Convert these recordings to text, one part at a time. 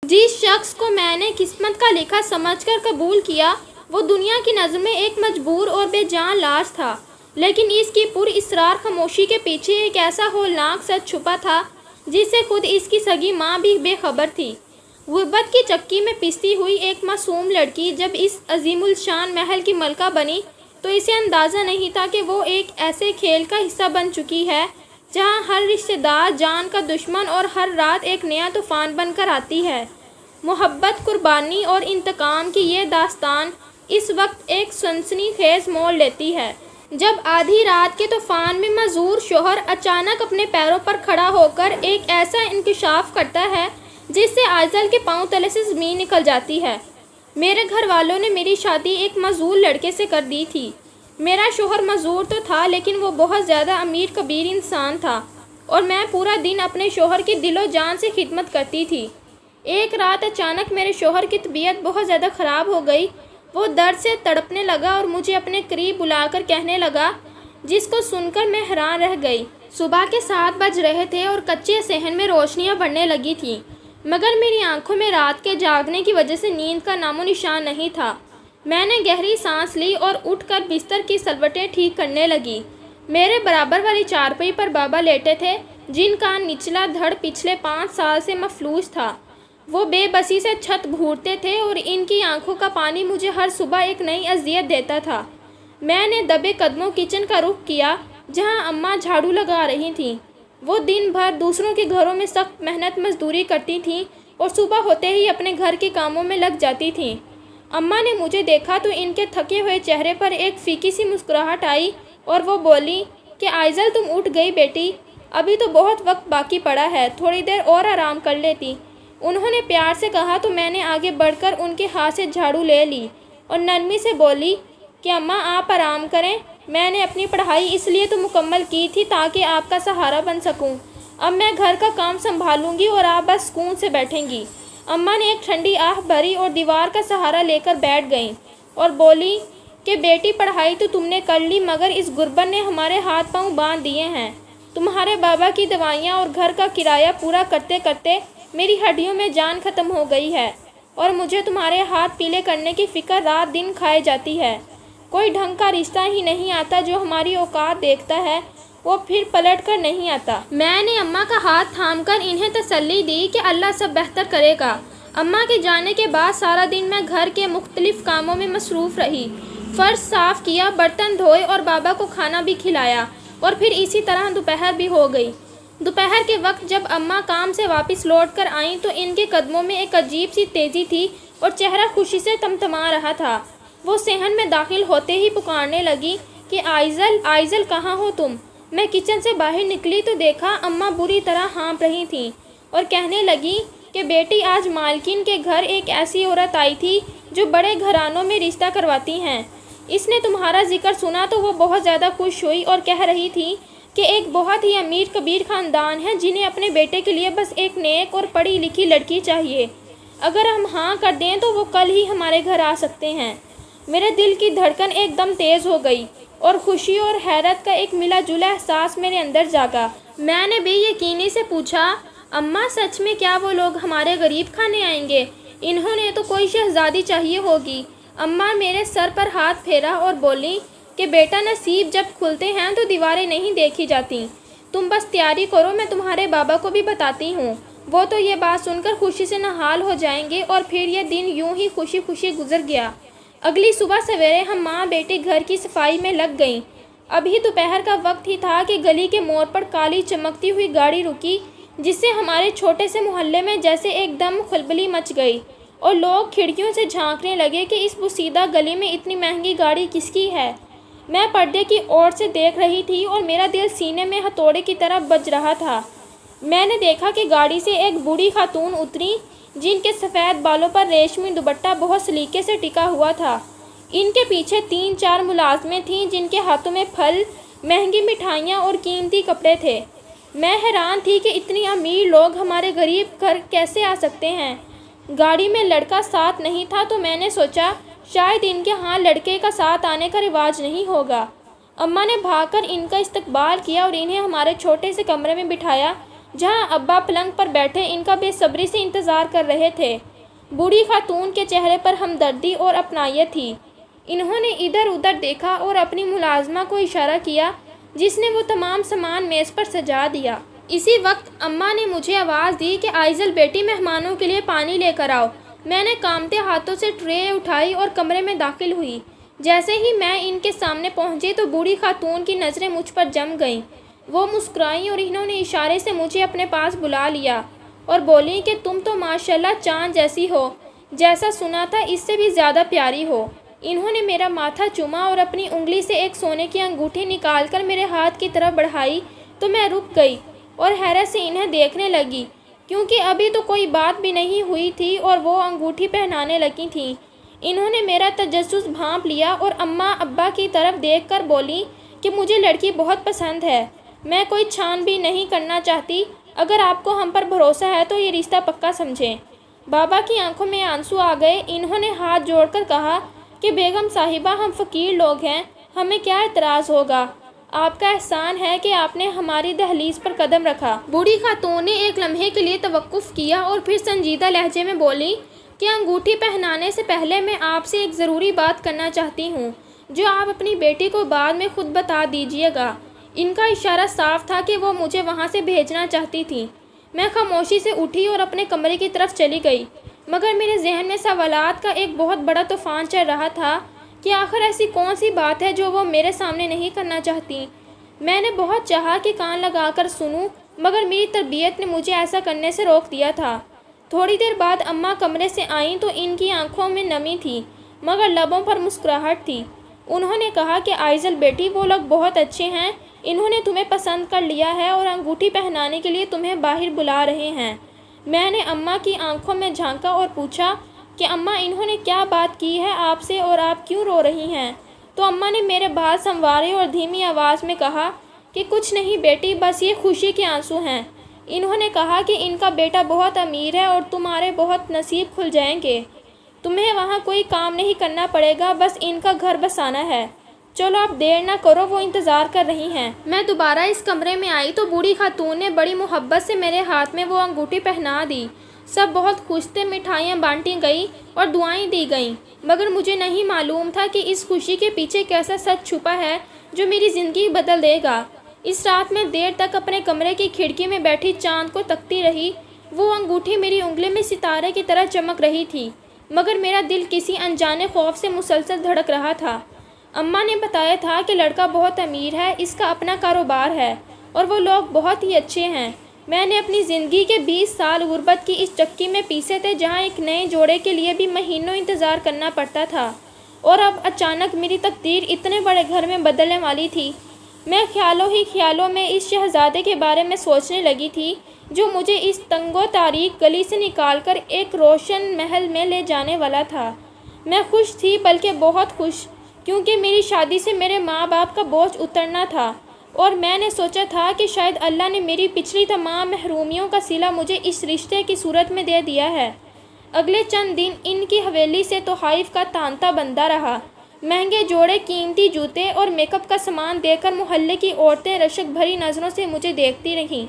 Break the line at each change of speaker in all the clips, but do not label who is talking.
جس شخص کو میں نے قسمت کا لکھا سمجھ کر قبول کیا وہ دنیا کی نظر میں ایک مجبور اور بے جان لاش تھا، لیکن اس کی پر اسرار خاموشی کے پیچھے ایک ایسا ہولناک سچ چھپا تھا جس سے خود اس کی سگی ماں بھی بے خبر تھی۔ غربت کی چکی میں پستی ہوئی ایک معصوم لڑکی جب اس عظیم الشان محل کی ملکہ بنی تو اسے اندازہ نہیں تھا کہ وہ ایک ایسے کھیل کا حصہ بن چکی ہے جہاں ہر رشتہ دار جان کا دشمن اور ہر رات ایک نیا طوفان بن کر آتی ہے۔ محبت، قربانی اور انتقام کی یہ داستان اس وقت ایک سنسنی خیز موڑ لیتی ہے جب آدھی رات کے طوفان میں معذور شوہر اچانک اپنے پیروں پر کھڑا ہو کر ایک ایسا انکشاف کرتا ہے جس سے آئزل کے پاؤں تلے سے زمین نکل جاتی ہے۔ میرے گھر والوں نے میری شادی ایک معذور لڑکے سے کر دی تھی۔ میرا شوہر معذور تو تھا لیکن وہ بہت زیادہ امیر کبیر انسان تھا اور میں پورا دن اپنے شوہر کی دل و جان سے خدمت کرتی تھی۔ ایک رات اچانک میرے شوہر کی طبیعت بہت زیادہ خراب ہو گئی۔ وہ درد سے تڑپنے لگا اور مجھے اپنے قریب بلا کر کہنے لگا، جس کو سن کر میں حیران رہ گئی۔ صبح کے 7 بج رہے تھے اور کچے صحن میں روشنیاں بڑھنے لگی تھیں، مگر میری آنکھوں میں رات کے جاگنے کی وجہ سے نیند کا نام و نشان نہیں تھا۔ میں نے گہری سانس لی اور اٹھ کر بستر کی سلوٹیں ٹھیک کرنے لگی۔ میرے برابر والی چارپائی پر بابا لیٹے تھے جن کا نچلا دھڑ پچھلے 5 سال سے مفلوج تھا۔ وہ بے بسی سے چھت گھونٹتے تھے اور ان کی آنکھوں کا پانی مجھے ہر صبح ایک نئی اذیت دیتا تھا۔ میں نے دبے قدموں کچن کا رخ کیا جہاں اماں جھاڑو لگا رہی تھیں۔ وہ دن بھر دوسروں کے گھروں میں سخت محنت مزدوری کرتی تھیں اور صبح ہوتے ہی اپنے گھر کے کاموں میں لگ جاتی تھیں۔ اماں نے مجھے دیکھا تو ان کے تھکے ہوئے چہرے پر ایک پھیکی سی مسکراہٹ آئی اور وہ بولی کہ آئزل تم اٹھ گئی بیٹی، ابھی تو بہت وقت باقی پڑا ہے، تھوڑی دیر اور آرام کر لیتی۔ انہوں نے پیار سے کہا تو میں نے آگے بڑھ کر ان کے ہاتھ سے جھاڑو لے لی اور نرمی سے بولی کہ اماں آپ آرام کریں، میں نے اپنی پڑھائی اس لیے تو مکمل کی تھی تاکہ آپ کا سہارا بن سکوں۔ اب میں گھر کا کام سنبھالوں گی اور آپ بس سکون سے بیٹھیں گی۔ اماں نے ایک ٹھنڈی آہ بھری اور دیوار کا سہارا لے کر بیٹھ گئیں اور بولی کہ بیٹی پڑھائی تو تم نے کر لی مگر اس غربت نے ہمارے ہاتھ پاؤں باندھ دیے ہیں۔ تمہارے بابا کی دوائیاں اور گھر کا کرایہ پورا کرتے کرتے میری ہڈیوں میں جان ختم ہو گئی ہے اور مجھے تمہارے ہاتھ پیلے کرنے کی فکر رات دن کھائے جاتی ہے۔ کوئی ڈھنگ کا رشتہ ہی نہیں آتا جو ہماری اوقات دیکھتا ہے وہ پھر پلٹ کر نہیں آتا۔ میں نے اماں کا ہاتھ تھام کر انہیں تسلی دی کہ اللہ سب بہتر کرے گا۔ اماں کے جانے کے بعد سارا دن میں گھر کے مختلف کاموں میں مصروف رہی۔ فرش صاف کیا، برتن دھوئے اور بابا کو کھانا بھی کھلایا اور پھر اسی طرح دوپہر بھی ہو گئی۔ دوپہر کے وقت جب اماں کام سے واپس لوٹ کر آئیں تو ان کے قدموں میں ایک عجیب سی تیزی تھی اور چہرہ خوشی سے تمتما رہا تھا۔ وہ صحن میں داخل ہوتے ہی پکارنے لگی کہ آئزل، آئزل کہاں ہو تم؟ میں کچن سے باہر نکلی تو دیکھا اماں بری طرح ہانپ رہی تھیں اور کہنے لگی کہ بیٹی آج مالکین کے گھر ایک ایسی عورت آئی تھی جو بڑے گھرانوں میں رشتہ کرواتی ہیں۔ اس نے تمہارا ذکر سنا تو وہ بہت زیادہ خوش ہوئی اور کہہ رہی تھی کہ ایک بہت ہی امیر کبیر خاندان ہے جنہیں اپنے بیٹے کے لیے بس ایک نیک اور پڑھی لکھی لڑکی چاہیے۔ اگر ہم ہاں کر دیں تو وہ کل ہی ہمارے گھر آ سکتے ہیں۔ میرے دل کی دھڑکن ایک دم تیز ہو گئی اور خوشی اور حیرت کا ایک ملا جلا احساس میرے اندر جاگا۔ میں نے بے یقینی سے پوچھا، اماں سچ میں کیا وہ لوگ ہمارے غریب خانے آئیں گے؟ انہوں نے تو کوئی شہزادی چاہیے ہوگی۔ اماں میرے سر پر ہاتھ پھیرا اور بولی کہ بیٹا نصیب جب کھلتے ہیں تو دیواریں نہیں دیکھی جاتی، تم بس تیاری کرو، میں تمہارے بابا کو بھی بتاتی ہوں، وہ تو یہ بات سن کر خوشی سے نہال ہو جائیں گے۔ اور پھر یہ دن یوں ہی خوشی خوشی گزر گیا۔ اگلی صبح سویرے ہم ماں بیٹی گھر کی صفائی میں لگ گئیں۔ ابھی دوپہر کا وقت ہی تھا کہ گلی کے موڑ پر کالی چمکتی ہوئی گاڑی رکی جس سے ہمارے چھوٹے سے محلے میں جیسے ایک دم کھلبلی مچ گئی اور لوگ کھڑکیوں سے جھانکنے لگے کہ اس بوسیدہ گلی میں اتنی مہنگی گاڑی کس کی ہے۔ میں پردے کی اوٹ سے دیکھ رہی تھی اور میرا دل سینے میں ہتھوڑے کی طرح بج رہا تھا۔ میں نے دیکھا کہ گاڑی سے ایک بوڑھی خاتون اتری جن کے سفید بالوں پر ریشمی دوپٹہ بہت سلیقے سے ٹکا ہوا تھا۔ ان کے پیچھے 3-4 ملازمیں تھیں جن کے ہاتھوں میں پھل، مہنگی مٹھائیاں اور قیمتی کپڑے تھے۔ میں حیران تھی کہ اتنی امیر لوگ ہمارے غریب گھر کیسے آ سکتے ہیں۔ گاڑی میں لڑکا ساتھ نہیں تھا تو میں نے سوچا شاید ان کے ہاں لڑکے کا ساتھ آنے کا رواج نہیں ہوگا۔ اماں نے بھاگ کر ان کا استقبال کیا اور انہیں ہمارے چھوٹے سے کمرے میں بٹھایا جہاں ابا پلنگ پر بیٹھے ان کا بے صبری سے انتظار کر رہے تھے۔ بوڑھی خاتون کے چہرے پر ہمدردی اور اپنائیت تھی۔ انہوں نے ادھر ادھر دیکھا اور اپنی ملازمہ کو اشارہ کیا جس نے وہ تمام سامان میز پر سجا دیا۔ اسی وقت اماں نے مجھے آواز دی کہ آئزل بیٹی، مہمانوں کے لیے پانی لے کر آؤ۔ میں نے کانپتے ہاتھوں سے ٹرے اٹھائی اور کمرے میں داخل ہوئی۔ جیسے ہی میں ان کے سامنے پہنچی تو بوڑھی خاتون کی نظریں مجھ پر جم گئیں۔ وہ مسکرائیں اور انہوں نے اشارے سے مجھے اپنے پاس بلا لیا اور بولیں کہ تم تو ماشاءاللہ چاند جیسی ہو، جیسا سنا تھا اس سے بھی زیادہ پیاری ہو۔ انہوں نے میرا ماتھا چوما اور اپنی انگلی سے ایک سونے کی انگوٹھی نکال کر میرے ہاتھ کی طرف بڑھائی تو میں رک گئی اور حیرت سے انہیں دیکھنے لگی، کیونکہ ابھی تو کوئی بات بھی نہیں ہوئی تھی اور وہ انگوٹھی پہنانے لگی تھیں۔ انہوں نے میرا تجسس بھانپ لیا اور اماں ابا کی طرف دیکھ کر بولی کہ مجھے لڑکی بہت پسند ہے، میں کوئی چھان بھی نہیں کرنا چاہتی، اگر آپ کو ہم پر بھروسہ ہے تو یہ رشتہ پکا سمجھیں۔ بابا کی آنکھوں میں آنسو آ گئے۔ انہوں نے ہاتھ جوڑ کر کہا کہ بیگم صاحبہ، ہم فقیر لوگ ہیں، ہمیں کیا اعتراض ہوگا، آپ کا احسان ہے کہ آپ نے ہماری دہلیز پر قدم رکھا۔ بوڑھی خاتون نے ایک لمحے کے لیے توقف کیا اور پھر سنجیدہ لہجے میں بولی کہ انگوٹھی پہنانے سے پہلے میں آپ سے ایک ضروری بات کرنا چاہتی ہوں جو آپ اپنی بیٹی کو بعد میں خود بتا دیجیے گا۔ ان کا اشارہ صاف تھا کہ وہ مجھے وہاں سے بھیجنا چاہتی تھیں۔ میں خاموشی سے اٹھی اور اپنے کمرے کی طرف چلی گئی، مگر میرے ذہن میں سوالات کا ایک بہت بڑا طوفان چل رہا تھا کہ آخر ایسی کون سی بات ہے جو وہ میرے سامنے نہیں کرنا چاہتی۔ میں نے بہت چاہا کہ کان لگا کر سنوں، مگر میری تربیت نے مجھے ایسا کرنے سے روک دیا تھا۔ تھوڑی دیر بعد اماں کمرے سے آئیں تو ان کی آنکھوں میں نمی تھی مگر لبوں پر مسکراہٹ تھی۔ انہوں نے کہا کہ آئزل بیٹی، وہ لوگ بہت اچھے ہیں، انہوں نے تمہیں پسند کر لیا ہے اور انگوٹھی پہنانے کے لیے تمہیں باہر بلا رہے ہیں۔ میں نے اماں کی آنکھوں میں جھانکا اور پوچھا کہ اماں، انہوں نے کیا بات کی ہے آپ سے اور آپ کیوں رو رہی ہیں؟ تو اماں نے میرے بال سنوارے اور دھیمی آواز میں کہا کہ کچھ نہیں بیٹی، بس یہ خوشی کے آنسو ہیں۔ انہوں نے کہا کہ ان کا بیٹا بہت امیر ہے اور تمہارے بہت نصیب کھل جائیں گے، تمہیں وہاں کوئی کام نہیں کرنا پڑے گا، بس ان کا گھر بسانا ہے۔ چلو اب دیر نہ کرو، وہ انتظار کر رہی ہیں۔ میں دوبارہ اس کمرے میں آئی تو بوڑھی خاتون نے بڑی محبت سے میرے ہاتھ میں وہ انگوٹھی پہنا دی۔ سب بہت خوش تھے، مٹھائیاں بانٹی گئیں اور دعائیں دی گئیں، مگر مجھے نہیں معلوم تھا کہ اس خوشی کے پیچھے کیسا سچ چھپا ہے جو میری زندگی بدل دے گا۔ اس رات میں دیر تک اپنے کمرے کی کھڑکی میں بیٹھی چاند کو تکتی رہی۔ وہ انگوٹھی میری انگلی میں ستارے کی طرح چمک رہی تھی، مگر میرا دل کسی انجانے خوف سے مسلسل دھڑک رہا تھا۔ اماں نے بتایا تھا کہ لڑکا بہت امیر ہے، اس کا اپنا کاروبار ہے اور وہ لوگ بہت ہی اچھے ہیں۔ میں نے اپنی زندگی کے 20 سال غربت کی اس چکی میں پیسے تھے جہاں ایک نئے جوڑے کے لیے بھی مہینوں انتظار کرنا پڑتا تھا، اور اب اچانک میری تقدیر اتنے بڑے گھر میں بدلنے والی تھی۔ میں خیالوں ہی خیالوں میں اس شہزادے کے بارے میں سوچنے لگی تھی جو مجھے اس تنگ و تاریک گلی سے نکال کر ایک روشن محل میں لے جانے والا تھا۔ میں خوش تھی، بلکہ بہت خوش، کیونکہ میری شادی سے میرے ماں باپ کا بوجھ اترنا تھا، اور میں نے سوچا تھا کہ شاید اللہ نے میری پچھلی تمام محرومیوں کا صلہ مجھے اس رشتے کی صورت میں دے دیا ہے۔ اگلے چند دن ان کی حویلی سے تحائف کا تانتا بندہ رہا۔ مہنگے جوڑے، قیمتی جوتے اور میک اپ کا سامان دے کر محلے کی عورتیں رشک بھری نظروں سے مجھے دیکھتی رہیں۔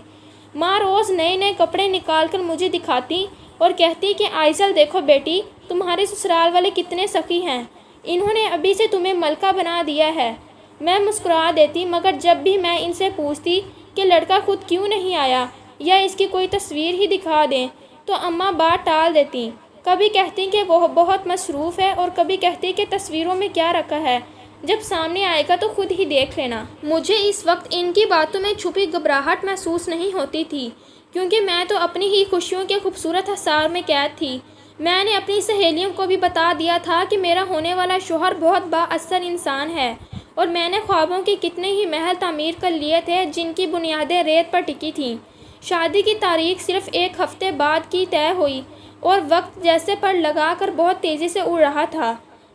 ماں روز نئے نئے کپڑے نکال کر مجھے دکھاتی اور کہتی کہ آئزل دیکھو بیٹی، تمہارے سسرال والے کتنے سخی ہیں، انہوں نے ابھی سے تمہیں ملکہ بنا دیا ہے۔ میں مسکرا دیتی، مگر جب بھی میں ان سے پوچھتی کہ لڑکا خود کیوں نہیں آیا یا اس کی کوئی تصویر ہی دکھا دیں تو اماں بات ٹال دیتی۔ کبھی کہتی کہ وہ بہت مصروف ہے اور کبھی کہتی کہ تصویروں میں کیا رکھا ہے، جب سامنے آئے گا تو خود ہی دیکھ لینا۔ مجھے اس وقت ان کی باتوں میں چھپی گھبراہٹ محسوس نہیں ہوتی تھی، کیونکہ میں تو اپنی ہی خوشیوں کے خوبصورت حصار میں قید تھی۔ میں نے اپنی سہیلیوں کو بھی بتا دیا تھا کہ میرا ہونے والا شوہر بہت با اثر انسان ہے، اور میں نے خوابوں کے کتنے ہی محل تعمیر کر لیے تھے جن کی بنیادیں ریت پر ٹکی تھیں۔ شادی کی تاریخ صرف ایک ہفتے بعد کی طے ہوئی اور وقت جیسے پر لگا کر بہت تیزی سے اڑ رہا تھا۔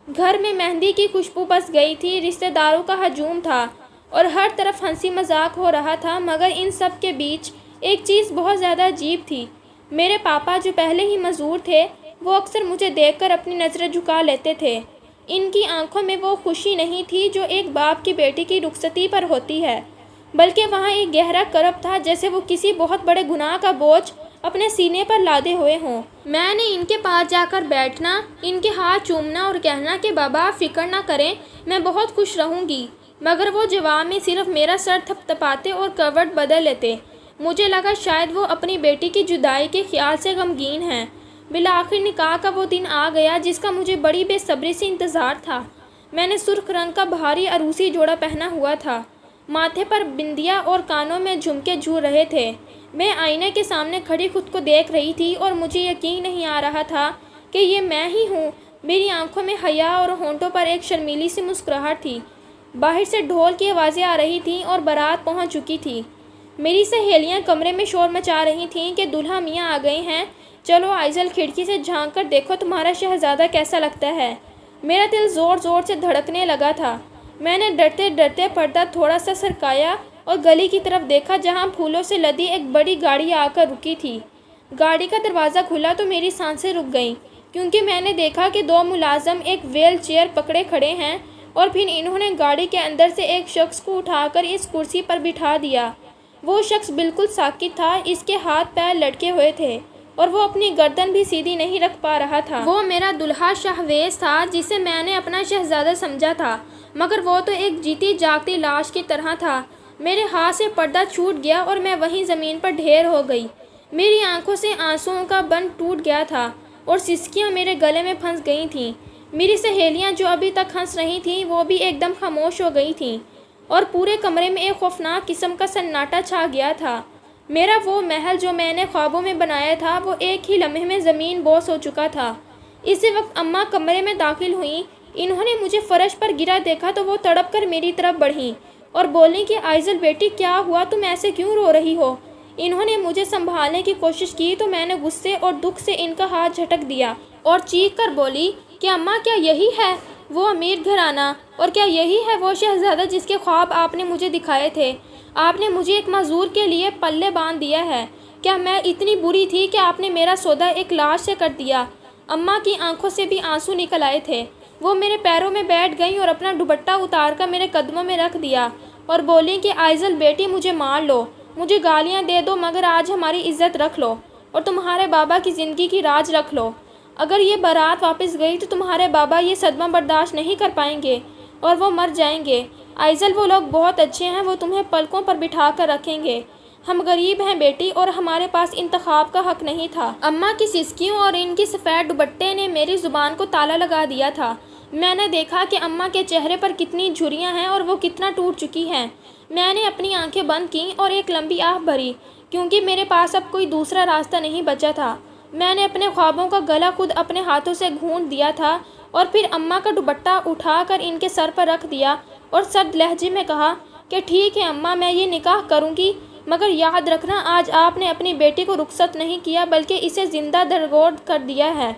گھر میں مہندی کی خوشبو بس گئی تھی، رشتہ داروں کا ہجوم تھا اور ہر طرف ہنسی مذاق ہو رہا تھا، مگر ان سب کے بیچ ایک چیز بہت زیادہ عجیب تھی۔ میرے پاپا جو پہلے ہی معذور تھے، وہ اکثر مجھے دیکھ کر اپنی نظریں جھکا لیتے تھے۔ ان کی آنکھوں میں وہ خوشی نہیں تھی جو ایک باپ کی بیٹی کی رخصتی پر ہوتی ہے۔ بلکہ وہاں ایک گہرا کرب تھا، جیسے وہ کسی بہت بڑے گناہ کا بوجھ اپنے سینے پر لادے ہوئے ہوں۔ میں نے ان کے پاس جا کر بیٹھنا، ان کے ہاتھ چومنا اور کہنا کہ بابا آپ فکر نہ کریں، میں بہت خوش رہوں گی، مگر وہ جواب میں صرف میرا سر تھپ تھپاتے اور کروٹ بدل لیتے۔ مجھے لگا شاید وہ اپنی بیٹی کی جدائی کے خیال سے غمگین ہیں۔ بالآخر نکاح کا وہ دن آ گیا جس کا مجھے بڑی بے صبری سے انتظار تھا۔ میں نے سرخ رنگ کا بھاری عروسی جوڑا پہنا ہوا تھا، ماتھے پر بندیا اور کانوں میں جھمکے جھول رہے تھے۔ میں آئینے کے سامنے کھڑی خود کو دیکھ رہی تھی اور مجھے یقین نہیں آ رہا تھا کہ یہ میں ہی ہوں۔ میری آنکھوں میں حیا اور ہونٹوں پر ایک شرمیلی سی مسکراہٹ تھی۔ باہر سے ڈھول کی آوازیں آ رہی تھیں اور بارات پہنچ چکی تھی۔ میری سہیلیاں کمرے میں شور مچا رہی تھیں کہ دولہا میاں آ گئے ہیں، چلو آئزل کھڑکی سے جھانک کر دیکھو تمہارا شہزادہ کیسا لگتا ہے۔ میرا دل زور زور سے دھڑکنے لگا تھا۔ میں نے ڈرتے ڈرتے پردہ تھوڑا سا سرکایا اور گلی کی طرف دیکھا جہاں پھولوں سے لدی ایک بڑی گاڑی آ کر رکی تھی۔ گاڑی کا دروازہ کھلا تو میری سانسیں رک گئیں، کیونکہ میں نے دیکھا کہ دو ملازم ایک ویل چیئر پکڑے کھڑے ہیں اور پھر انہوں نے گاڑی کے اندر سے ایک شخص کو اٹھا کر اس کرسی پر بٹھا دیا۔ وہ شخص بالکل ساکت تھا، اس کے ہاتھ پیر لٹکے ہوئے تھے اور وہ اپنی گردن بھی سیدھی نہیں رکھ پا رہا تھا۔ وہ میرا دلہا شہویز تھا جسے میں نے اپنا شہزادہ سمجھا تھا، مگر وہ تو ایک جیتی جاگتی لاش کی طرح تھا۔ میرے ہاتھ سے پردہ چھوٹ گیا اور میں وہیں زمین پر ڈھیر ہو گئی۔ میری آنکھوں سے آنسوؤں کا بند ٹوٹ گیا تھا اور سسکیاں میرے گلے میں پھنس گئی تھیں۔ میری سہیلیاں جو ابھی تک ہنس رہی تھیں وہ بھی ایک دم خاموش ہو گئی تھیں اور پورے کمرے میں ایک خوفناک قسم کا سناٹا چھا گیا تھا۔ میرا وہ محل جو میں نے خوابوں میں بنایا تھا وہ ایک ہی لمحے میں زمین بوس ہو چکا تھا۔ اسی وقت اماں کمرے میں داخل ہوئیں۔ انہوں نے مجھے فرش پر گرا دیکھا تو وہ تڑپ کر میری طرف بڑھیں اور بولیں کہ آئزل بیٹی کیا ہوا، تم ایسے کیوں رو رہی ہو؟ انہوں نے مجھے سنبھالنے کی کوشش کی تو میں نے غصے اور دکھ سے ان کا ہاتھ جھٹک دیا اور چیخ کر بولی کہ اماں کیا یہی ہے وہ امیر گھرانہ، اور کیا یہی ہے وہ شہزادہ جس کے خواب آپ نے مجھے دکھائے تھے؟ آپ نے مجھے ایک معذور کے لیے پلے باندھ دیا ہے۔ کیا میں اتنی بری تھی کہ آپ نے میرا سودا ایک لاش سے کر دیا؟ اماں کی آنکھوں سے بھی آنسو نکل آئے تھے۔ وہ میرے پیروں میں بیٹھ گئیں اور اپنا دوپٹہ اتار کر میرے قدموں میں رکھ دیا اور بولیں کہ آئزل بیٹی مجھے مار لو، مجھے گالیاں دے دو، مگر آج ہماری عزت رکھ لو اور تمہارے بابا کی زندگی کی راج رکھ لو۔ اگر یہ بارات واپس گئی تو تمہارے بابا یہ صدمہ برداشت نہیں کر پائیں گے اور وہ مر جائیں گے۔ آئزل وہ لوگ بہت اچھے ہیں، وہ تمہیں پلکوں پر بٹھا کر رکھیں گے۔ ہم غریب ہیں بیٹی اور ہمارے پاس انتخاب کا حق نہیں تھا۔ اماں کی سسکیوں اور ان کی سفید دوپٹے نے میری زبان کو تالا لگا دیا تھا۔ میں نے دیکھا کہ اماں کے چہرے پر کتنی جھریاں ہیں اور وہ کتنا ٹوٹ چکی ہیں۔ میں نے اپنی آنکھیں بند کیں اور ایک لمبی آہ بھری، کیونکہ میرے پاس اب کوئی دوسرا راستہ نہیں بچا تھا۔ میں نے اپنے خوابوں کا گلا خود اپنے ہاتھوں سے گھونٹ دیا تھا اور پھر اماں کا دوپٹہ اٹھا کر ان کے سر پر رکھ دیا اور سرد لہجے میں کہا کہ ٹھیک ہے اماں، میں یہ نکاح کروں گی، مگر یاد رکھنا آج آپ نے اپنی بیٹی کو رخصت نہیں کیا بلکہ اسے زندہ درگور کر دیا ہے۔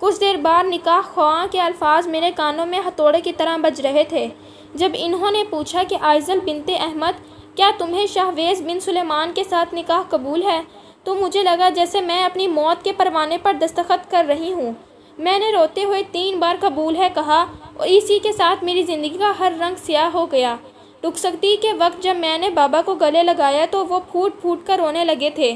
کچھ دیر بعد نکاح خواہاں کے الفاظ میرے کانوں میں ہتھوڑے کی طرح بج رہے تھے۔ جب انہوں نے پوچھا کہ آئزل بنت احمد، کیا تمہیں شہویز بن سلیمان کے ساتھ نکاح قبول ہے، تو مجھے لگا جیسے میں اپنی موت کے پروانے پر دستخط کر رہی ہوں۔ میں نے روتے ہوئے 3 بار قبول ہے کہا اور اسی کے ساتھ میری زندگی کا ہر رنگ سیاہ ہو گیا۔ رخصتی کے وقت جب میں نے بابا کو گلے لگایا تو وہ پھوٹ پھوٹ کر رونے لگے تھے۔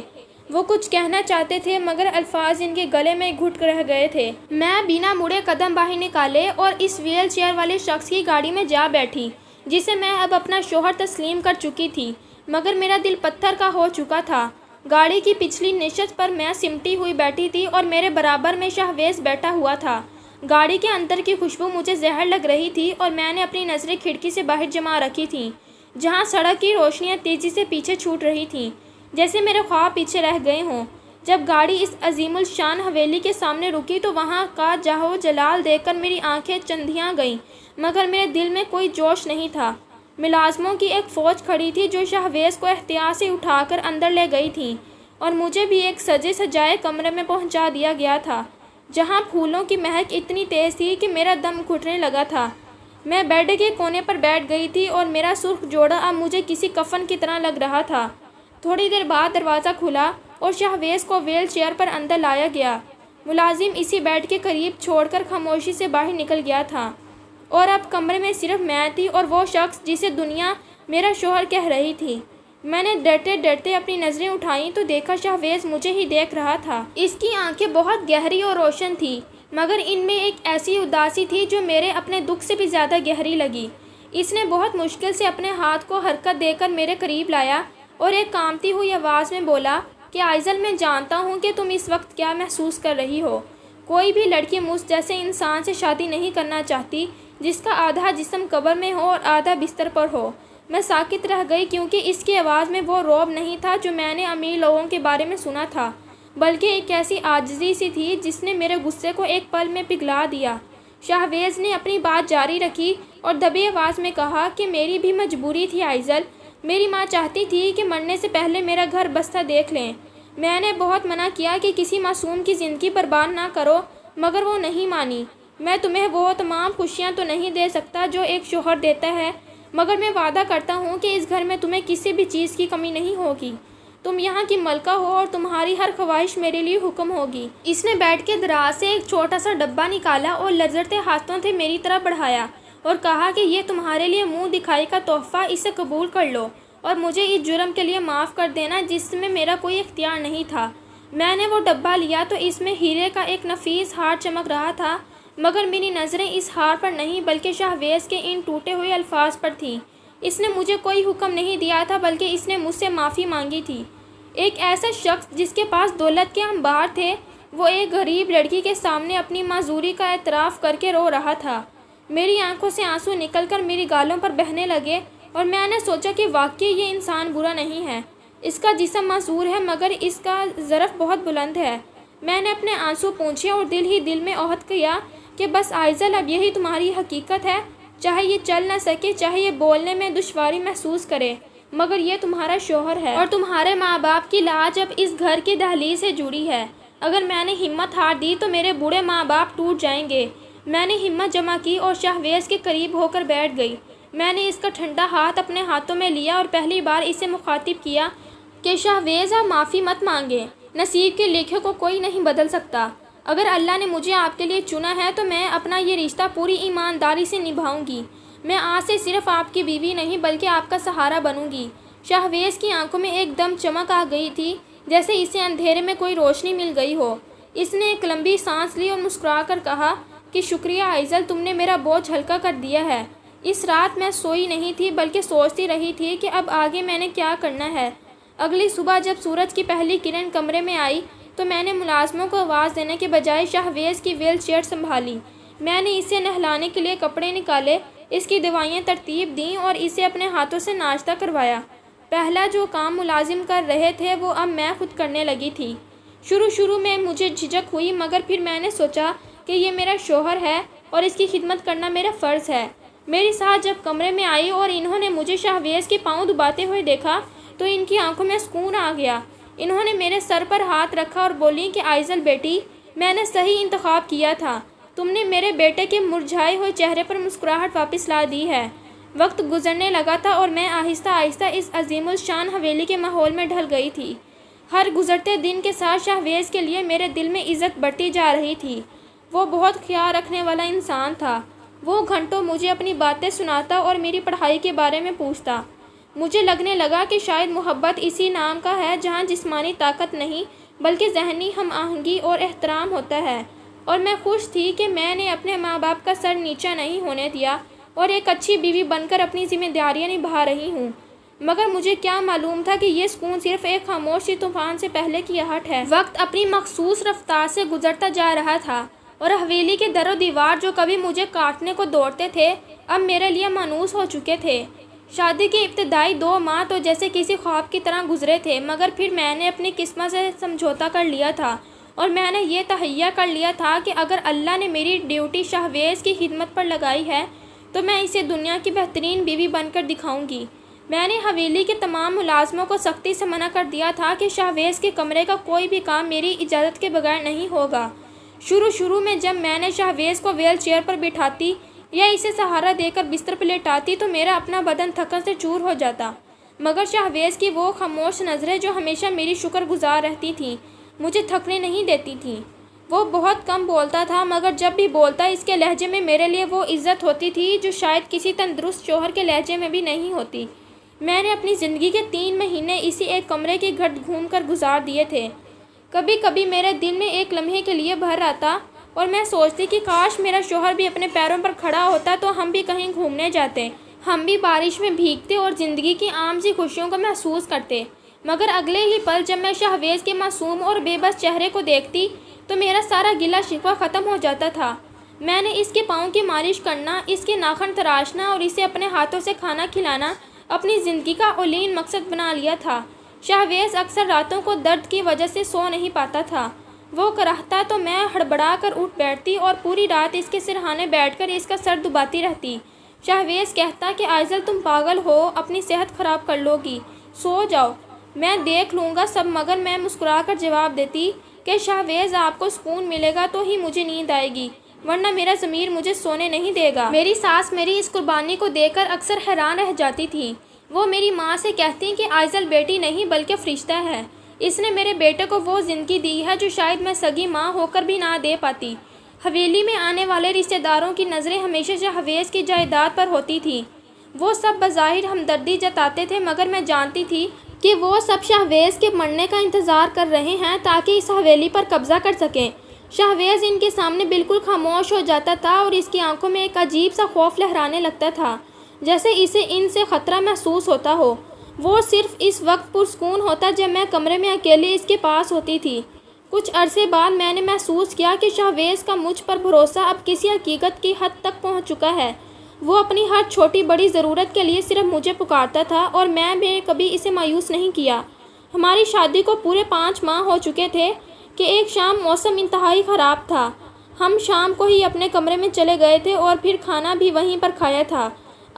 وہ کچھ کہنا چاہتے تھے مگر الفاظ ان کے گلے میں گھٹ رہ گئے تھے۔ میں بنا مڑے قدم باہر نکالے اور اس ویل چیئر والے شخص کی گاڑی میں جا بیٹھی جسے میں اب اپنا شوہر تسلیم کر چکی تھی، مگر میرا دل پتھر کا ہو چکا تھا۔ گاڑی کی پچھلی نشست پر میں سمٹی ہوئی بیٹھی تھی اور میرے برابر میں شہویز بیٹھا ہوا تھا۔ گاڑی کے اندر کی خوشبو مجھے زہر لگ رہی تھی اور میں نے اپنی نظریں کھڑکی سے باہر جما رکھی تھیں، جہاں سڑک کی روشنیاں تیزی سے پیچھے چھوٹ رہی تھیں، جیسے میرے خواب پیچھے رہ گئے ہوں۔ جب گاڑی اس عظیم الشان حویلی کے سامنے رکی تو وہاں کا جاہ و جلال دیکھ کر میری آنکھیں چندھیاں گئیں، مگر میرے دل میں کوئی جوش نہیں تھا۔ ملازموں کی ایک فوج کھڑی تھی جو شہویز کو احتیاط سے اٹھا کر اندر لے گئی تھی اور مجھے بھی ایک سجے سجائے کمرے میں پہنچا دیا گیا تھا، جہاں پھولوں کی مہک اتنی تیز تھی کہ میرا دم گھٹنے لگا تھا۔ میں بیڈ کے کونے پر بیٹھ گئی تھی اور میرا سرخ جوڑا اب مجھے کسی کفن کی طرح لگ رہا تھا۔ تھوڑی دیر بعد دروازہ کھلا اور شہویز کو ویل چیئر پر اندر لایا گیا۔ ملازم اسی بیڈ کے قریب چھوڑ کر خاموشی سے باہر نکل گیا تھا اور اب کمرے میں صرف میں تھی اور وہ شخص جسے دنیا میرا شوہر کہہ رہی تھی۔ میں نے ڈرتے ڈرتے اپنی نظریں اٹھائیں تو دیکھا شہویز مجھے ہی دیکھ رہا تھا۔ اس کی آنکھیں بہت گہری اور روشن تھیں، مگر ان میں ایک ایسی اداسی تھی جو میرے اپنے دکھ سے بھی زیادہ گہری لگی۔ اس نے بہت مشکل سے اپنے ہاتھ کو حرکت دے کر میرے قریب لایا اور ایک کانپتی ہوئی آواز میں بولا کہ آئزل، میں جانتا ہوں کہ تم اس وقت کیا محسوس کر رہی ہو۔ کوئی بھی لڑکی مجھ جیسے انسان سے شادی نہیں کرنا چاہتی جس کا آدھا جسم قبر میں ہو اور آدھا بستر پر ہو۔ میں ساکت رہ گئی کیونکہ اس کی آواز میں وہ رعب نہیں تھا جو میں نے امیر لوگوں کے بارے میں سنا تھا، بلکہ ایک ایسی عاجزی سی تھی جس نے میرے غصے کو ایک پل میں پگھلا دیا۔ شہویز نے اپنی بات جاری رکھی اور دبی آواز میں کہا کہ میری بھی مجبوری تھی آئزل۔ میری ماں چاہتی تھی کہ مرنے سے پہلے میرا گھر بستہ دیکھ لیں۔ میں نے بہت منع کیا کہ کسی معصوم کی زندگی برباد نہ کرو، مگر وہ نہیں مانی۔ میں تمہیں وہ تمام خوشیاں تو نہیں دے سکتا جو ایک شوہر دیتا ہے، مگر میں وعدہ کرتا ہوں کہ اس گھر میں تمہیں کسی بھی چیز کی کمی نہیں ہوگی۔ تم یہاں کی ملکہ ہو اور تمہاری ہر خواہش میرے لیے حکم ہوگی۔ اس نے بیٹھ کے دراز سے ایک چھوٹا سا ڈبہ نکالا اور لرزتے ہاتھوں سے میری طرف بڑھایا اور کہا کہ یہ تمہارے لیے منہ دکھائی کا تحفہ، اسے قبول کر لو اور مجھے اس جرم کے لیے معاف کر دینا جس میں میرا کوئی اختیار نہیں تھا۔ میں نے وہ ڈبہ لیا تو اس میں ہیرے کا ایک نفیس ہار چمک رہا تھا، مگر میری نظریں اس ہار پر نہیں بلکہ شہویز کے ان ٹوٹے ہوئے الفاظ پر تھیں۔ اس نے مجھے کوئی حکم نہیں دیا تھا بلکہ اس نے مجھ سے معافی مانگی تھی۔ ایک ایسا شخص جس کے پاس دولت کے انبار تھے، وہ ایک غریب لڑکی کے سامنے اپنی معذوری کا اعتراف کر کے رو رہا تھا۔ میری آنکھوں سے آنسو نکل کر میری گالوں پر بہنے لگے اور میں نے سوچا کہ واقعی یہ انسان برا نہیں ہے۔ اس کا جسم معذور ہے مگر اس کا ظرف بہت بلند ہے۔ میں نے اپنے آنسو پونچھے اور دل ہی دل میں عہد کیا کہ بس آئزل، اب یہی تمہاری حقیقت ہے، چاہے یہ چل نہ سکے، چاہے یہ بولنے میں دشواری محسوس کرے، مگر یہ تمہارا شوہر ہے اور تمہارے ماں باپ کی لاج اب اس گھر کی دہلیز سے جڑی ہے۔ اگر میں نے ہمت ہار دی تو میرے بوڑھے ماں باپ ٹوٹ جائیں گے۔ میں نے ہمت جمع کی اور شہویز کے قریب ہو کر بیٹھ گئی۔ میں نے اس کا ٹھنڈا ہاتھ اپنے ہاتھوں میں لیا اور پہلی بار اسے مخاطب کیا کہ شہویز، آپ معافی مت مانگیں، نصیب کے لکھے کو کوئی نہیں بدل سکتا۔ اگر اللہ نے مجھے آپ کے لیے چنا ہے تو میں اپنا یہ رشتہ پوری ایمانداری سے نبھاؤں گی۔ میں آج سے صرف آپ کی بیوی نہیں بلکہ آپ کا سہارا بنوں گی۔ شہویز کی آنکھوں میں ایک دم چمک آ گئی تھی، جیسے اسے اندھیرے میں کوئی روشنی مل گئی ہو۔ اس نے ایک لمبی سانس لی اور مسکرا کر کہا کہ شکریہ آئزل، تم نے میرا بوجھ ہلکا کر دیا ہے۔ اس رات میں سوئی نہیں تھی بلکہ سوچتی رہی تھی کہ اب آگے میں نے کیا کرنا ہے۔ اگلی صبح جب سورج کی پہلی کرن کمرے میں آئی تو میں نے ملازموں کو آواز دینے کے بجائے شہویز کی ویل چیئر سنبھالی۔ میں نے اسے نہلانے کے لیے کپڑے نکالے، اس کی دوائیں ترتیب دیں اور اسے اپنے ہاتھوں سے ناشتہ کروایا۔ پہلا جو کام ملازم کر رہے تھے وہ اب میں خود کرنے لگی تھی۔ شروع میں مجھے جھجک ہوئی، مگر پھر میں نے سوچا کہ یہ میرا شوہر ہے اور اس کی خدمت کرنا میرا فرض ہے۔ میری ساس جب کمرے میں آئی اور انہوں نے مجھے شہویز کے پاؤں دباتے ہوئے دیکھا تو ان کی آنکھوں میں سکون آ گیا۔ انہوں نے میرے سر پر ہاتھ رکھا اور بولی کہ آئزل بیٹی، میں نے صحیح انتخاب کیا تھا، تم نے میرے بیٹے کے مرجھائے ہوئے چہرے پر مسکراہٹ واپس لا دی ہے۔ وقت گزرنے لگا تھا اور میں آہستہ آہستہ اس عظیم الشان حویلی کے ماحول میں ڈھل گئی تھی۔ ہر گزرتے دن کے ساتھ شہویز کے لیے میرے دل میں عزت بڑھتی جا رہی تھی۔ وہ بہت خیال رکھنے والا انسان تھا۔ وہ گھنٹوں مجھے اپنی باتیں سناتا اور میری پڑھائی کے بارے میں پوچھتا۔ مجھے لگنے لگا کہ شاید محبت اسی نام کا ہے جہاں جسمانی طاقت نہیں بلکہ ذہنی ہم آہنگی اور احترام ہوتا ہے، اور میں خوش تھی کہ میں نے اپنے ماں باپ کا سر نیچا نہیں ہونے دیا اور ایک اچھی بیوی بن کر اپنی ذمہ داریاں نبھا رہی ہوں۔ مگر مجھے کیا معلوم تھا کہ یہ سکون صرف ایک خاموش سی طوفان سے پہلے کی آہٹ ہے۔ وقت اپنی مخصوص رفتار سے گزرتا جا رہا تھا اور حویلی کے در و دیوار جو کبھی مجھے کاٹنے کو دوڑتے تھے اب میرے لیے مانوس ہو چکے تھے۔ شادی کے ابتدائی 2 ماہ تو جیسے کسی خواب کی طرح گزرے تھے، مگر پھر میں نے اپنی قسمت سے سمجھوتا کر لیا تھا اور میں نے یہ تہیہ کر لیا تھا کہ اگر اللہ نے میری ڈیوٹی شہویز کی خدمت پر لگائی ہے تو میں اسے دنیا کی بہترین بیوی بن کر دکھاؤں گی۔ میں نے حویلی کے تمام ملازموں کو سختی سے منع کر دیا تھا کہ شہویز کے کمرے کا کوئی بھی کام میری اجازت کے بغیر نہیں ہوگا۔ شروع میں جب میں نے شہویز کو ویل چیئر پر بٹھاتی یا اسے سہارا دے کر بستر پر لیٹاتی تو میرا اپنا بدن تھکن سے چور ہو جاتا، مگر شہویز کی وہ خاموش نظریں جو ہمیشہ میری شکر گزار رہتی تھیں مجھے تھکنے نہیں دیتی تھیں۔ وہ بہت کم بولتا تھا مگر جب بھی بولتا اس کے لہجے میں میرے لیے وہ عزت ہوتی تھی جو شاید کسی تندرست شوہر کے لہجے میں بھی نہیں ہوتی۔ میں نے اپنی زندگی کے 3 مہینے اسی ایک کمرے کے گھر گھوم کر گزار دیے تھے۔ کبھی کبھی میرے دل میں ایک لمحے کے لیے بھر آتا اور میں سوچتی کہ کاش میرا شوہر بھی اپنے پیروں پر کھڑا ہوتا تو ہم بھی کہیں گھومنے جاتے، ہم بھی بارش میں بھیگتے اور زندگی کی عام سی خوشیوں کو محسوس کرتے۔ مگر اگلے ہی پل جب میں شہویز کے معصوم اور بے بس چہرے کو دیکھتی تو میرا سارا گلہ شکوہ ختم ہو جاتا تھا۔ میں نے اس کے پاؤں کی مالش کرنا، اس کے ناخن تراشنا اور اسے اپنے ہاتھوں سے کھانا کھلانا اپنی زندگی کا اولین مقصد بنا لیا تھا۔ شہویز اکثر راتوں کو درد کی وجہ سے سو نہیں پاتا تھا۔ وہ کراہتا تو میں ہڑبڑا کر اٹھ بیٹھتی اور پوری رات اس کے سرہانے بیٹھ کر اس کا سر دباتی رہتی۔ شہویز کہتا کہ آئزل تم پاگل ہو، اپنی صحت خراب کر لو گی، سو جاؤ، میں دیکھ لوں گا سب۔ مگر میں مسکرا کر جواب دیتی کہ شہویز آپ کو سکون ملے گا تو ہی مجھے نیند آئے گی، ورنہ میرا ضمیر مجھے سونے نہیں دے گا۔ میری ساس میری اس قربانی کو دیکھ کر اکثر حیران رہ جاتی تھی۔ وہ میری ماں سے کہتی کہ آئزل بیٹی نہیں بلکہ فرشتہ ہے، اس نے میرے بیٹے کو وہ زندگی دی ہے جو شاید میں سگی ماں ہو کر بھی نہ دے پاتی۔ حویلی میں آنے والے رشتہ داروں کی نظریں ہمیشہ شہویز کی جائیداد پر ہوتی تھیں۔ وہ سب بظاہر ہمدردی جتاتے تھے مگر میں جانتی تھی کہ وہ سب شہویز کے مرنے کا انتظار کر رہے ہیں تاکہ اس حویلی پر قبضہ کر سکیں۔ شہویز ان کے سامنے بالکل خاموش ہو جاتا تھا اور اس کی آنکھوں میں ایک عجیب سا خوف لہرانے لگتا تھا، جیسے اسے ان سے خطرہ محسوس ہوتا ہو۔ وہ صرف اس وقت پرسکون ہوتا جب میں کمرے میں اکیلے اس کے پاس ہوتی تھی۔ کچھ عرصے بعد میں نے محسوس کیا کہ شہویز کا مجھ پر بھروسہ اب کسی حقیقت کی حد تک پہنچ چکا ہے۔ وہ اپنی ہر چھوٹی بڑی ضرورت کے لیے صرف مجھے پکارتا تھا اور میں نے کبھی اسے مایوس نہیں کیا۔ ہماری شادی کو پورے 5 ماہ ہو چکے تھے کہ ایک شام موسم انتہائی خراب تھا۔ ہم شام کو ہی اپنے کمرے میں چلے گئے تھے اور پھر کھانا بھی وہیں پر کھایا تھا۔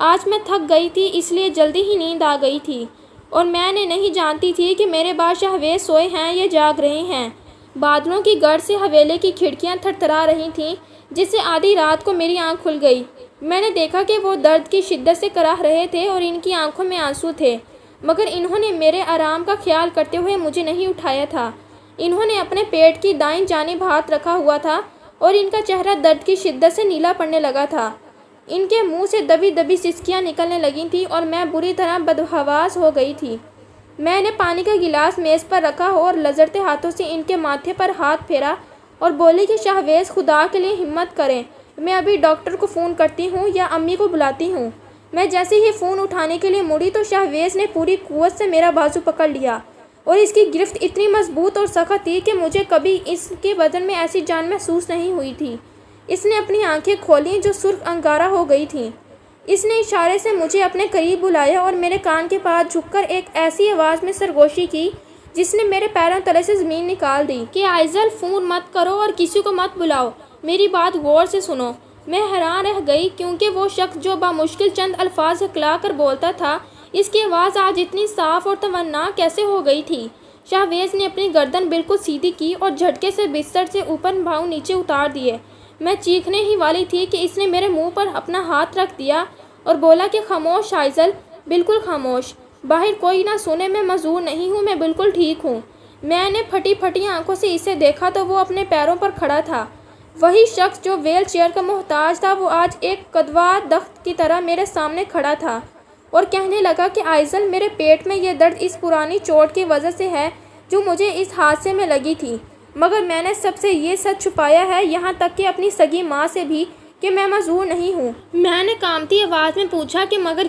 آج میں تھک گئی تھی اس لیے جلدی ہی نیند آ گئی تھی اور میں نے نہیں جانتی تھی کہ میرے بعد شہویز سوئے ہیں یا جاگ رہے ہیں۔ بادلوں کی گرج سے حویلے کی کھڑکیاں تھرتھرا رہی تھیں جس سے آدھی رات کو میری آنکھ کھل گئی۔ میں نے دیکھا کہ وہ درد کی شدت سے کراہ رہے تھے اور ان کی آنکھوں میں آنسو تھے، مگر انہوں نے میرے آرام کا خیال کرتے ہوئے مجھے نہیں اٹھایا تھا۔ انہوں نے اپنے پیٹ کی دائیں جانب ہاتھ رکھا ہوا تھا اور ان کا چہرہ درد کی شدت سے نیلا پڑنے لگا تھا۔ ان کے منہ سے دبی دبی سسکیاں نکلنے لگی تھیں اور میں بری طرح بدحواس ہو گئی تھی۔ میں نے پانی کا گلاس میز پر رکھا اور لرزتے ہاتھوں سے ان کے ماتھے پر ہاتھ پھیرا اور بولی کہ شہویز خدا کے لیے ہمت کریں، میں ابھی ڈاکٹر کو فون کرتی ہوں یا امی کو بلاتی ہوں۔ میں جیسے ہی فون اٹھانے کے لیے مڑی تو شہویز نے پوری قوت سے میرا بازو پکڑ لیا اور اس کی گرفت اتنی مضبوط اور سخت تھی کہ مجھے کبھی اس کے بدن میں ایسی جان محسوس نہیں ہوئی تھی۔ اس نے اپنی آنکھیں کھولیں جو سرخ انگارہ ہو گئی تھیں۔ اس نے اشارے سے مجھے اپنے قریب بلایا اور میرے کان کے پاس جھک کر ایک ایسی آواز میں سرگوشی کی جس نے میرے پیروں تلے سے زمین نکال دی کہ آئزل فون مت کرو اور کسی کو مت بلاؤ، میری بات غور سے سنو۔ میں حیران رہ گئی کیونکہ وہ شخص جو بامشکل چند الفاظ ہکلا کر بولتا تھا، اس کی آواز آج اتنی صاف اور توانا کیسے ہو گئی تھی؟ شہویز نے اپنی گردن بالکل سیدھی کی اور جھٹکے سے بستر سے اوپر پاؤں نیچے اتار دیے۔ میں چیخنے ہی والی تھی کہ اس نے میرے منہ پر اپنا ہاتھ رکھ دیا اور بولا کہ خاموش آئزل، بالکل خاموش، باہر کوئی نہ سنے، میں معذور نہیں ہوں، میں بالکل ٹھیک ہوں۔ میں نے پھٹی پھٹی آنکھوں سے اسے دیکھا تو وہ اپنے پیروں پر کھڑا تھا۔ وہی شخص جو ویل چیئر کا محتاج تھا وہ آج ایک قدوہ درخت کی طرح میرے سامنے کھڑا تھا اور کہنے لگا کہ آئزل، میرے پیٹ میں یہ درد اس پرانی چوٹ کی وجہ سے ہے جو مجھے اس حادثے میں لگی تھی، مگر میں نے سب سے یہ سچ چھپایا ہے، یہاں تک کہ اپنی سگی ماں سے بھی، کہ میں معذور نہیں ہوں۔ میں نے کانپتی آواز میں پوچھا کہ مگر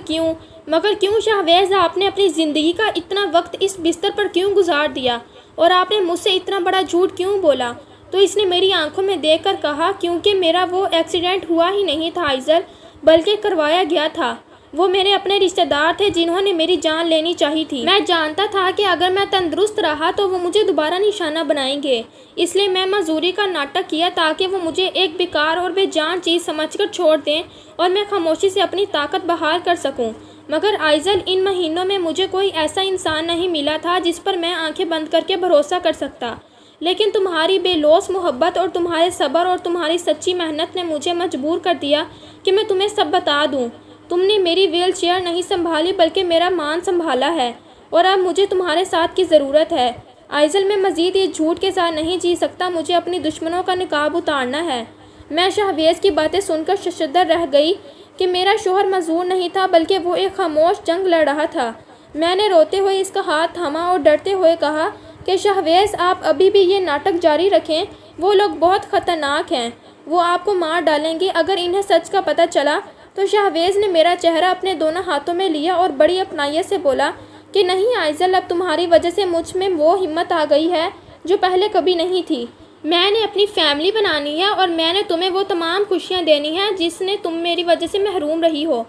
کیوں شہویز، آپ نے اپنی زندگی کا اتنا وقت اس بستر پر کیوں گزار دیا اور آپ نے مجھ سے اتنا بڑا جھوٹ کیوں بولا؟ تو اس نے میری آنکھوں میں دیکھ کر کہا، کیونکہ میرا وہ ایکسیڈنٹ ہوا ہی نہیں تھا آئزل، بلکہ کروایا گیا تھا۔ وہ میرے اپنے رشتہ دار تھے جنہوں نے میری جان لینی چاہی تھی۔ میں جانتا تھا کہ اگر میں تندرست رہا تو وہ مجھے دوبارہ نشانہ بنائیں گے، اس لیے میں معذوری کا ناٹک کیا تاکہ وہ مجھے ایک بیکار اور بے جان چیز سمجھ کر چھوڑ دیں اور میں خاموشی سے اپنی طاقت بحال کر سکوں۔ مگر آئزل، ان مہینوں میں مجھے کوئی ایسا انسان نہیں ملا تھا جس پر میں آنکھیں بند کر کے بھروسہ کر سکتا، لیکن تمہاری بے لوث محبت اور تمہارے صبر اور تمہاری سچی محنت نے مجھے مجبور کر دیا کہ میں تمہیں سب بتا دوں۔ تم نے میری ویل چیئر نہیں سنبھالی بلکہ میرا مان سنبھالا ہے اور اب مجھے تمہارے ساتھ کی ضرورت ہے۔ آئزل، میں مزید یہ جھوٹ کے ساتھ نہیں جی سکتا، مجھے اپنی دشمنوں کا نقاب اتارنا ہے۔ میں شہویز کی باتیں سن کر ششدر رہ گئی کہ میرا شوہر معذور نہیں تھا بلکہ وہ ایک خاموش جنگ لڑ رہا تھا۔ میں نے روتے ہوئے اس کا ہاتھ تھاما اور ڈرتے ہوئے کہا کہ شہویز آپ ابھی بھی یہ ناٹک جاری رکھیں، وہ لوگ بہت خطرناک ہیں، وہ آپ کو مار ڈالیں گے اگر انہیں سچ کا پتہ چلا۔ تو شہویز نے میرا چہرہ اپنے دونوں ہاتھوں میں لیا اور بڑی اپنائیت سے بولا کہ نہیں آئزل، اب تمہاری وجہ سے مجھ میں وہ ہمت آ گئی ہے جو پہلے کبھی نہیں تھی۔ میں نے اپنی فیملی بنانی ہے اور میں نے تمہیں وہ تمام خوشیاں دینی ہیں جس نے تم میری وجہ سے محروم رہی ہو۔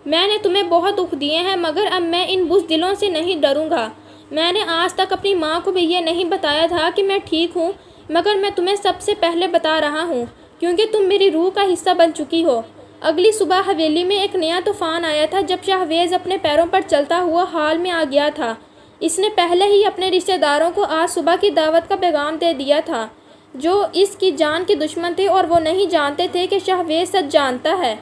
میں نے تمہیں بہت دکھ دیے ہیں مگر اب میں ان بزدلوں سے نہیں ڈروں گا۔ میں نے آج تک اپنی ماں کو بھی یہ نہیں بتایا تھا کہ میں ٹھیک ہوں، مگر میں تمہیں سب سے پہلے بتا رہا ہوں کیونکہ تم میری روح کا حصہ بن چکی ہو۔ اگلی صبح حویلی میں ایک نیا طوفان آیا تھا جب شہویز اپنے پیروں پر چلتا ہوا حال میں آ گیا تھا۔ اس نے پہلے ہی اپنے رشتہ داروں کو آج صبح کی دعوت کا پیغام دے دیا تھا جو اس کی جان کے دشمن تھے اور وہ نہیں جانتے تھے کہ شہویز سچ جانتا ہے۔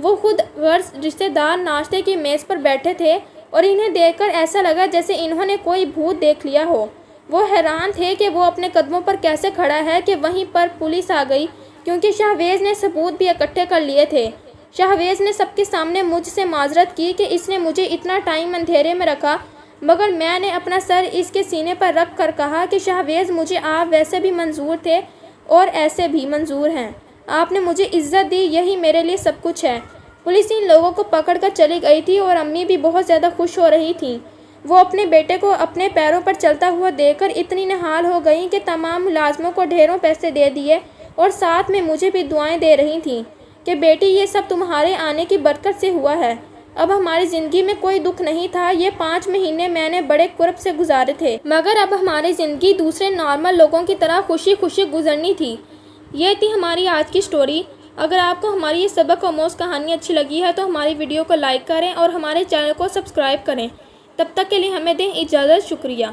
وہ خود غرض رشتہ دار ناشتے کی میز پر بیٹھے تھے اور انہیں دیکھ کر ایسا لگا جیسے انہوں نے کوئی بھوت دیکھ لیا ہو۔ وہ حیران تھے کہ وہ اپنے قدموں پر کیسے کھڑا ہے کہ وہیں پر پولیس آ گئی کیونکہ شہویز نے ثبوت بھی اکٹھے کر لیے تھے۔ شہویز نے سب کے سامنے مجھ سے معذرت کی کہ اس نے مجھے اتنا ٹائم اندھیرے میں رکھا، مگر میں نے اپنا سر اس کے سینے پر رکھ کر کہا کہ شہویز مجھے آپ ویسے بھی منظور تھے اور ایسے بھی منظور ہیں۔ آپ نے مجھے عزت دی، یہی میرے لیے سب کچھ ہے۔ پولیس ان لوگوں کو پکڑ کر چلی گئی تھی اور امی بھی بہت زیادہ خوش ہو رہی تھیں۔ وہ اپنے بیٹے کو اپنے پیروں پر چلتا ہوا دیکھ کر اتنی نہال ہو گئیں کہ تمام ملازموں کو ڈھیروں پیسے دے دیے اور ساتھ میں مجھے بھی دعائیں دے رہی تھیں کہ بیٹی یہ سب تمہارے آنے کی برکت سے ہوا ہے۔ اب ہماری زندگی میں کوئی دکھ نہیں تھا، یہ 5 مہینے میں نے بڑے کرب سے گزارے تھے، مگر اب ہماری زندگی دوسرے نارمل لوگوں کی طرح خوشی خوشی گزرنی تھی۔ یہ تھی ہماری آج کی سٹوری۔ اگر آپ کو ہماری یہ سبق آموز کہانی اچھی لگی ہے تو ہماری ویڈیو کو لائک کریں اور ہمارے چینل کو سبسکرائب کریں۔ تب تک کے لیے ہمیں دیں اجازت۔ شکریہ۔